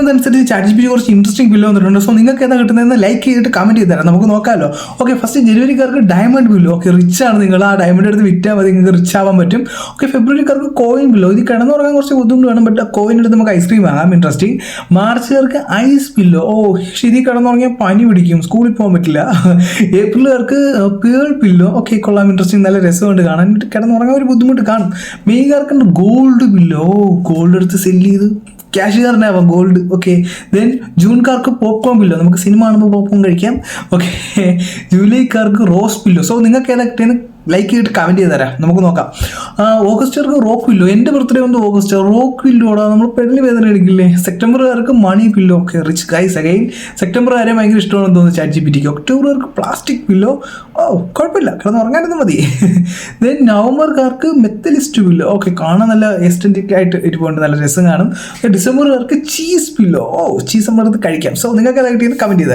പറയുന്നതനുസരിച്ച് ChatGPT കുറച്ച് interesting bill വന്നിട്ടുണ്ട്. സോ നിങ്ങൾക്ക് ഏതാ കിട്ടുന്നതെന്ന് ലൈക്ക് ചെയ്തിട്ട് കമന്റ് ചെയ്ത് തരാം, നമുക്ക് നോക്കാമല്ലോ. ഓക്കെ, ഫസ്റ്റ് ജനുവരിക്കാർക്ക് ഡയമണ്ട് ബില്ലോ. ഓക്കെ, റിച്ച് ആണ് നിങ്ങൾ, ആ ഡയമണ്ട് എടുത്ത് വിറ്റാൽ മതി, നിങ്ങൾക്ക് റിച്ച് ആവാൻ പറ്റും. ഓക്കെ, ഫെബ്രുവരിക്കാർക്ക് കോയിൻ ബില്ലോ. ഇത് കിടന്നുറങ്ങാൻ കുറച്ച് ബുദ്ധിമുട്ട് വേണം, ബട്ട് കോയിൻ എടുത്ത് നമുക്ക് ഐസ്ക്രീം വാങ്ങാം, ഇൻട്രസ്റ്റിംഗ്. മാർച്ചുകാർക്ക് ഐസ് ബില്ലോ. പക്ഷേ ഇതിൽ കിടന്നുറങ്ങിയാൽ പനി പിടിക്കും, സ്കൂളിൽ പോകാൻ പറ്റില്ല. ഏപ്രിലുകാർക്ക് പേൾ പില്ലോ. ഓക്കെ, കൊള്ളാം, ഇൻട്രസ്റ്റിംഗ്, നല്ല രസമുണ്ട് കാണാൻ, കിടന്നുറങ്ങാൻ ഒരു ബുദ്ധിമുട്ട് കാണും. മെയ്കാർക്ക് ഗോൾഡ് ബില്ലോ. ഗോൾഡ് എടുത്ത് സെല്ല് ചെയ്ത് ക്യാഷുകാരനാവാം, ഗോൾഡ്. ഓക്കെ, ദെൻ ജൂൺകാർക്ക് പോപ്കോൺ ബില്ലോ, നമുക്ക് സിനിമ കാണുമ്പോൾ പോപ്കോൺ കഴിക്കാം. ഓക്കെ, ജൂലൈക്കാർക്ക് റോസ് ബില്ലോ. സോ നിങ്ങൾക്ക് ഏതാ കിട്ടിയെന്ന് ലൈക്ക് ചെയ്തിട്ട് കമൻറ്റ് ചെയ്ത് തരാം, നമുക്ക് നോക്കാം. ഓഗസ്റ്റുകാർക്ക് റോക്ക് പില്ലോ. എൻ്റെ ബർത്ത്ഡേ വന്ന് ഓഗസ്റ്റ്, റോക്ക് പില്ലോടാ, നമ്മൾ പെടലി വേദന എടുക്കില്ലേ. സെപ്റ്റംബറുകാർക്ക് money pillow. Okay, rich guys again. സെപ്റ്റംബറുകാരെ ഭയങ്കര ഇഷ്ടമാണെന്ന് തോന്നുന്നു ChatGPTക്ക്. ഒക്ടോബറുകാർക്ക് പ്ലാസ്റ്റിക് പില്ലോ. ഓ, കുഴപ്പമില്ല, കിടന്ന് ഉറങ്ങാനൊന്നും മതി. ദെൻ നവംബർക്കാർക്ക് മെത്തലിസ്റ്റ് പില്ലോ. ഓക്കെ, കാണാൻ നല്ല എസ്റ്റൻറ്റിക് ആയിട്ട് ഇരിപ്പുണ്ട്, നല്ല രസം കാണും. ഡിസംബറുകാർക്ക് ചീസ് പില്ലോ. ഓ, ചീസ് നമ്മുടെ അടുത്ത് കഴിക്കാം. സോ നിങ്ങൾക്ക് ഏതാ കിട്ടിയെന്ന് കമൻറ്റ് ചെയ്ത്